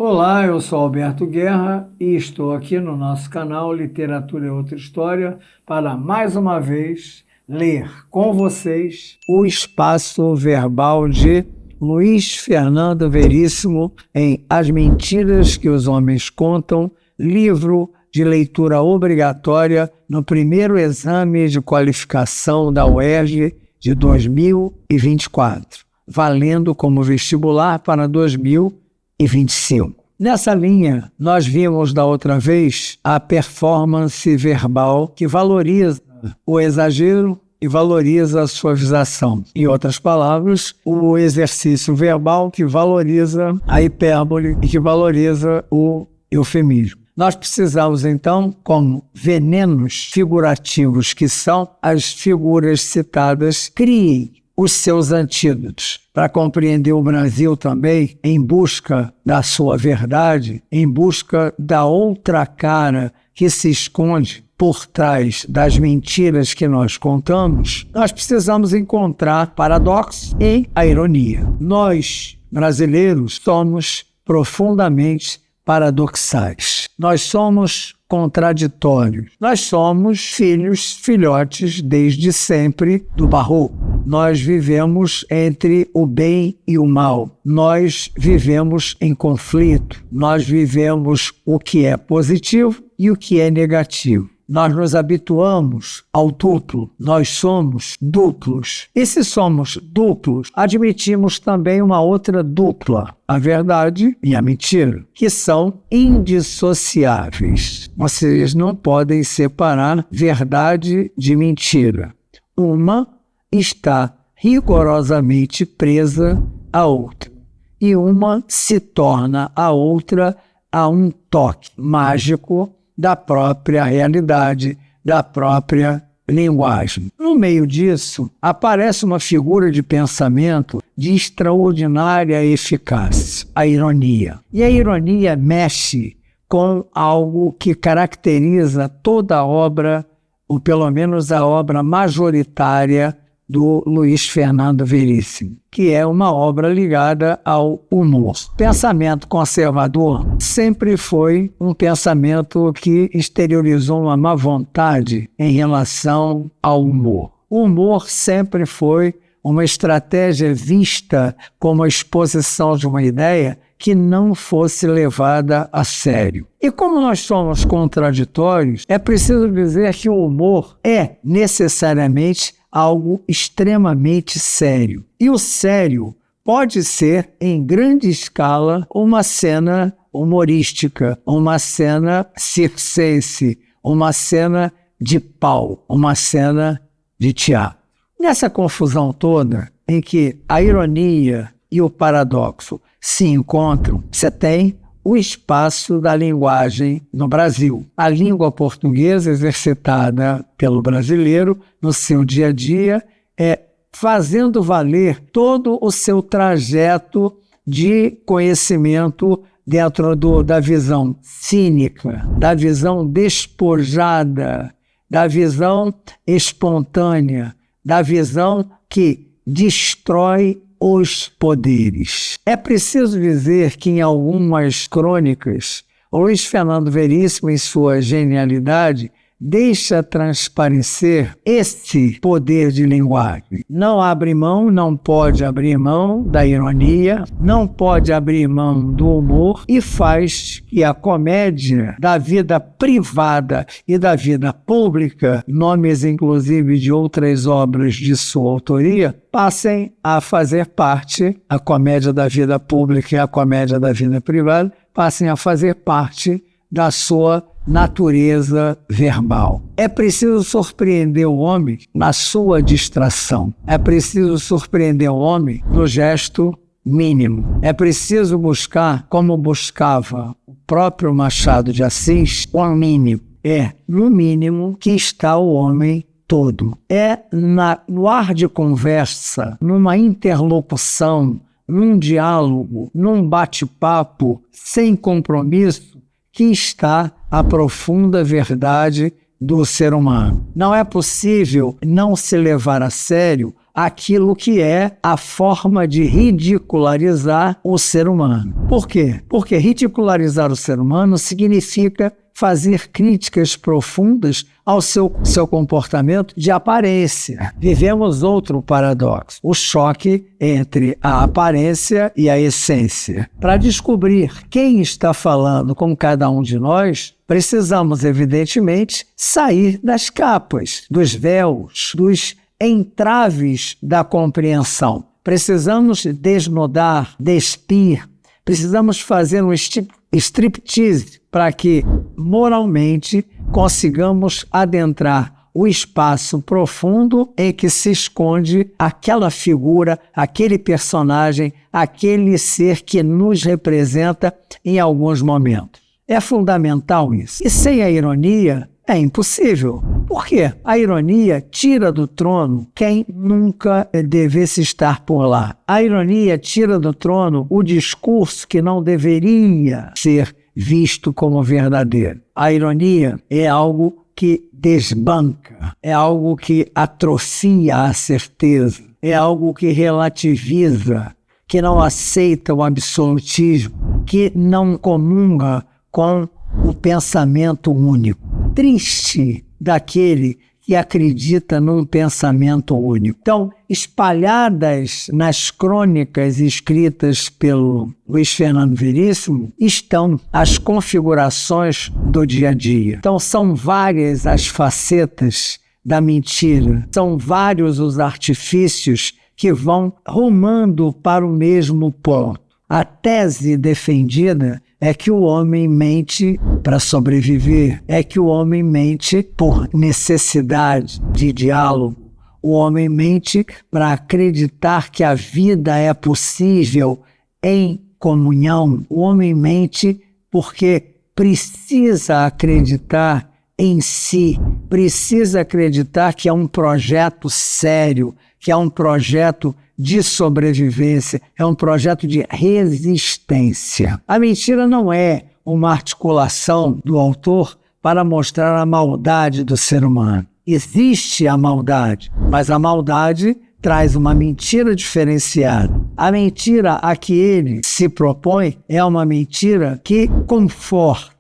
Olá, eu sou Alberto Guerra e estou aqui no nosso canal Literatura e Outra História para mais uma vez ler com vocês o espaço verbal de Luiz Fernando Veríssimo em As Mentiras que os Homens Contam, livro de leitura obrigatória no primeiro exame de qualificação da UERJ de 2024, valendo como vestibular para 2025. Nessa linha, nós vimos da outra vez a performance verbal que valoriza o exagero e valoriza a suavização. Em outras palavras, o exercício verbal que valoriza a hipérbole e que valoriza o eufemismo. Nós precisamos, então, como venenos figurativos que são, as figuras citadas criem os seus antídotos para compreender o Brasil também em busca da sua verdade, em busca da outra cara que se esconde por trás das mentiras que nós contamos. Nós precisamos encontrar paradoxo e a ironia. Nós, brasileiros, somos profundamente paradoxais. Nós somos contraditórios. Nós somos filhotes desde sempre do barroco. Nós vivemos entre o bem e o mal. Nós vivemos em conflito. Nós vivemos o que é positivo e o que é negativo. Nós nos habituamos ao duplo, nós somos duplos. E se somos duplos, admitimos também uma outra dupla, a verdade e a mentira, que são indissociáveis. Vocês não podem separar verdade de mentira. Uma está rigorosamente presa à outra, e uma se torna a outra a um toque mágico da própria realidade, da própria linguagem. No meio disso, aparece uma figura de pensamento de extraordinária eficácia, a ironia. E a ironia mexe com algo que caracteriza toda a obra, ou pelo menos a obra majoritária do Luiz Fernando Veríssimo, que é uma obra ligada ao humor. Pensamento conservador sempre foi um pensamento que exteriorizou uma má vontade em relação ao humor. O humor sempre foi uma estratégia vista como a exposição de uma ideia que não fosse levada a sério. E como nós somos contraditórios, é preciso dizer que o humor é necessariamente algo extremamente sério. E o sério pode ser, em grande escala, uma cena humorística, uma cena circense, uma cena de pau, uma cena de teatro. Nessa confusão toda, em que a ironia e o paradoxo se encontram, você tem o espaço da linguagem no Brasil. A língua portuguesa exercitada pelo brasileiro no seu dia a dia é fazendo valer todo o seu trajeto de conhecimento dentro da visão cínica, da visão despojada, da visão espontânea, da visão que destrói os poderes. É preciso dizer que em algumas crônicas, o Luiz Fernando Veríssimo, em sua genialidade, deixa transparecer esse poder de linguagem. Não abre mão, não pode abrir mão da ironia, não pode abrir mão do humor e faz que a comédia da vida privada e da vida pública, nomes inclusive de outras obras de sua autoria, passem a fazer parte, a comédia da vida pública e a comédia da vida privada, passem a fazer parte da sua natureza verbal. É preciso surpreender o homem na sua distração. É preciso surpreender o homem no gesto mínimo. É preciso buscar, como buscava o próprio Machado de Assis, o mínimo. É, no mínimo, que está o homem todo. É no ar de conversa, numa interlocução, num diálogo, num bate-papo sem compromisso, que está a profunda verdade do ser humano. Não é possível não se levar a sério aquilo que é a forma de ridicularizar o ser humano. Por quê? Porque ridicularizar o ser humano significa fazer críticas profundas ao seu comportamento de aparência. Vivemos outro paradoxo, o choque entre a aparência e a essência. Para descobrir quem está falando com cada um de nós, precisamos, evidentemente, sair das capas, dos véus, dos entraves da compreensão. Precisamos desnudar, despir, precisamos fazer um striptease para que, moralmente, consigamos adentrar o espaço profundo em que se esconde aquela figura, aquele personagem, aquele ser que nos representa em alguns momentos. É fundamental isso. E sem a ironia, é impossível. Por quê? A ironia tira do trono quem nunca devesse estar por lá. A ironia tira do trono o discurso que não deveria ser visto como verdadeiro. A ironia é algo que desbanca, é algo que atrofia a certeza, é algo que relativiza, que não aceita o absolutismo, que não comunga com o pensamento único. Triste daquele que acredita num pensamento único. Então, espalhadas nas crônicas escritas pelo Luiz Fernando Veríssimo estão as configurações do dia a dia. Então, são várias as facetas da mentira, são vários os artifícios que vão rumando para o mesmo ponto. A tese defendida é que o homem mente para sobreviver, é que o homem mente por necessidade de diálogo, o homem mente para acreditar que a vida é possível em comunhão, o homem mente porque precisa acreditar em si, precisa acreditar que é um projeto sério, que é um projeto de sobrevivência, é um projeto de resistência. A mentira não é uma articulação do autor para mostrar a maldade do ser humano. Existe a maldade, mas a maldade traz uma mentira diferenciada. A mentira a que ele se propõe é uma mentira que conforta.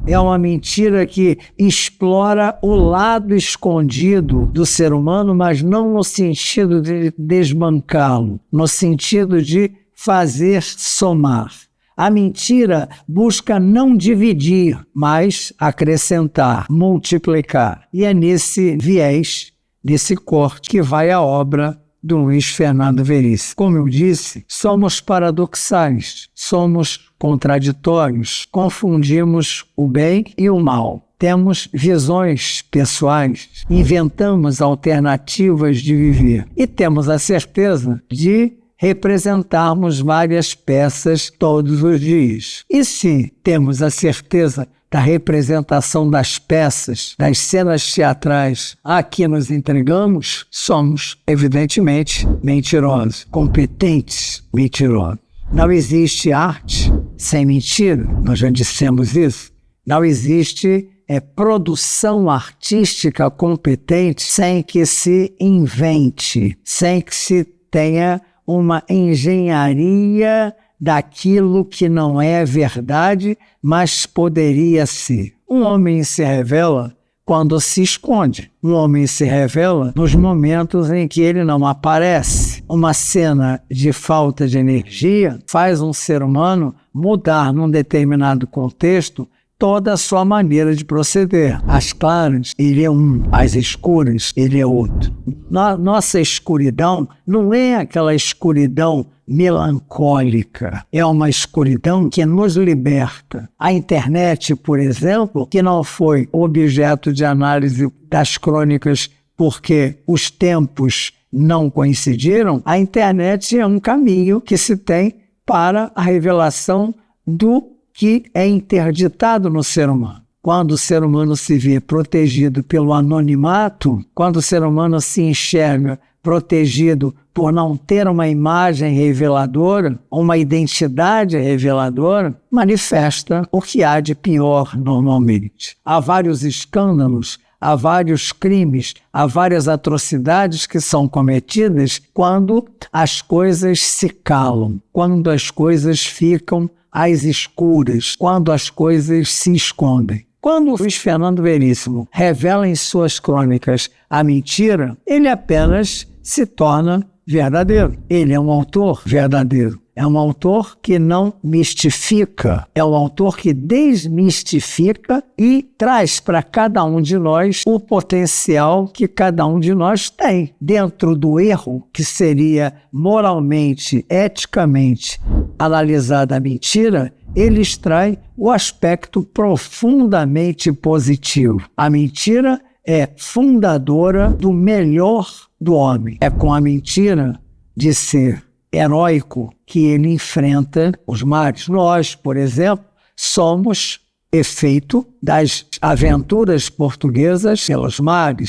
É uma mentira que explora o lado escondido do ser humano, mas não no sentido de desbancá-lo, no sentido de fazer somar. A mentira busca não dividir, mas acrescentar, multiplicar. E é nesse viés, nesse corte, que vai a obra do Luiz Fernando Veríssimo. Como eu disse, somos paradoxais, somos contraditórios, confundimos o bem e o mal. Temos visões pessoais, inventamos alternativas de viver e temos a certeza de representarmos várias peças todos os dias. E se temos a certeza da representação das peças, das cenas teatrais a que nos entregamos, somos, evidentemente, mentirosos, competentes mentirosos. Não existe arte sem mentira, nós já dissemos isso. Não existe produção artística competente sem que se invente, sem que se tenha uma engenharia daquilo que não é verdade, mas poderia ser. Um homem se revela quando se esconde. Um homem se revela nos momentos em que ele não aparece. Uma cena de falta de energia faz um ser humano mudar num determinado contexto toda a sua maneira de proceder. As claras, ele é um. As escuras, ele é outro. Nossa escuridão não é aquela escuridão melancólica. É uma escuridão que nos liberta. A internet, por exemplo, que não foi objeto de análise das crônicas porque os tempos não coincidiram, a internet é um caminho que se tem para a revelação do que é interditado no ser humano. Quando o ser humano se vê protegido pelo anonimato, quando o ser humano se enxerga protegido por não ter uma imagem reveladora, uma identidade reveladora, manifesta o que há de pior normalmente. Há vários escândalos, a vários crimes, a várias atrocidades que são cometidas quando as coisas se calam, quando as coisas ficam às escuras, quando as coisas se escondem. Quando Luiz Fernando Veríssimo revela em suas crônicas a mentira, ele apenas se torna verdadeiro. Ele é um autor verdadeiro. É um autor que não mistifica, é um autor que desmistifica e traz para cada um de nós o potencial que cada um de nós tem. Dentro do erro, que seria moralmente, eticamente analisada a mentira, ele extrai o aspecto profundamente positivo. A mentira é fundadora do melhor do homem. É com a mentira de ser heróico que ele enfrenta os males. Nós, por exemplo, somos efeito das aventuras portuguesas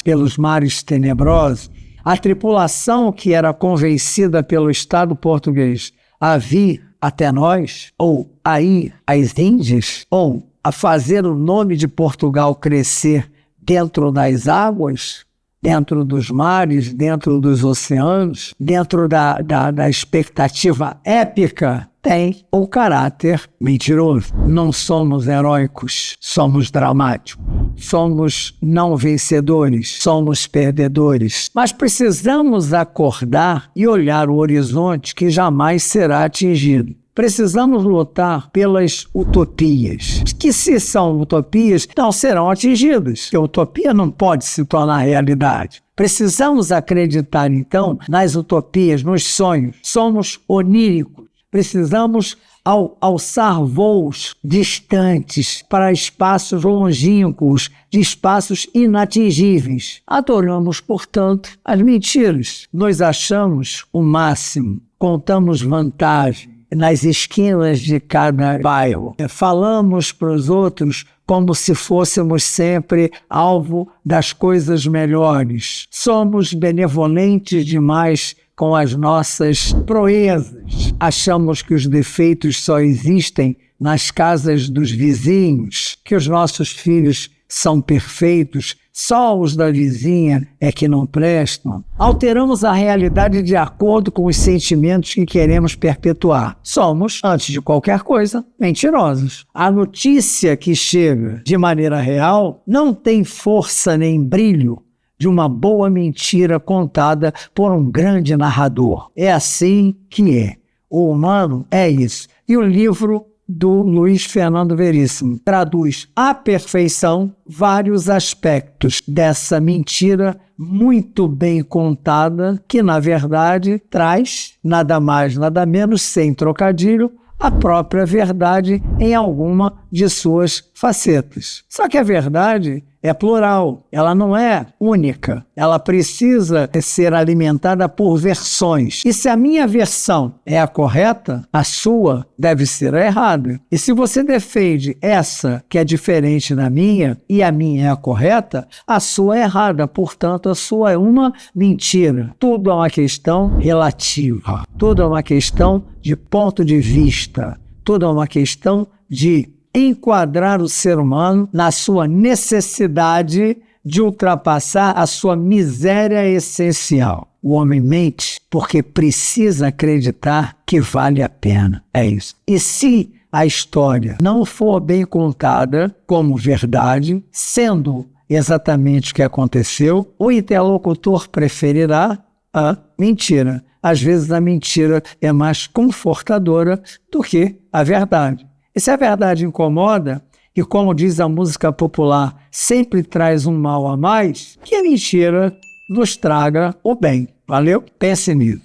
pelos mares tenebrosos. A tripulação que era convencida pelo Estado português a vir até nós, ou a ir às Índias, ou a fazer o nome de Portugal crescer dentro das águas, dentro dos mares, dentro dos oceanos, dentro da expectativa épica, tem o caráter mentiroso. Não somos heróicos, somos dramáticos. Somos não vencedores, somos perdedores. Mas precisamos acordar e olhar o horizonte que jamais será atingido. Precisamos lutar pelas utopias, que se são utopias, não serão atingidas, porque a utopia não pode se tornar realidade. Precisamos acreditar, então, nas utopias, nos sonhos. Somos oníricos. Precisamos alçar voos distantes para espaços longínquos, de espaços inatingíveis. Adoramos, portanto, as mentiras. Nós achamos o máximo, contamos vantagem nas esquinas de cada bairro. Falamos para os outros como se fôssemos sempre alvo das coisas melhores. Somos benevolentes demais com as nossas proezas. Achamos que os defeitos só existem nas casas dos vizinhos, que os nossos filhos são perfeitos, só os da vizinha é que não prestam. Alteramos a realidade de acordo com os sentimentos que queremos perpetuar. Somos, antes de qualquer coisa, mentirosos. A notícia que chega de maneira real não tem força nem brilho de uma boa mentira contada por um grande narrador. É assim que é. O humano é isso. E o livro do Luiz Fernando Veríssimo traduz à perfeição vários aspectos dessa mentira muito bem contada, que na verdade traz nada mais, nada menos, sem trocadilho, a própria verdade em alguma de suas facetas. Só que a verdade é plural, ela não é única, ela precisa ser alimentada por versões. E se a minha versão é a correta, a sua deve ser a errada. E se você defende essa que é diferente da minha e a minha é a correta, a sua é errada, portanto a sua é uma mentira. Tudo é uma questão relativa, tudo é uma questão de ponto de vista, tudo é uma questão de enquadrar o ser humano na sua necessidade de ultrapassar a sua miséria essencial. O homem mente porque precisa acreditar que vale a pena. É isso. E se a história não for bem contada como verdade, sendo exatamente o que aconteceu, o interlocutor preferirá a mentira. Às vezes a mentira é mais confortadora do que a verdade. E se a verdade incomoda, e como diz a música popular, sempre traz um mal a mais, que a mentira nos traga o bem. Valeu? Pense nisso.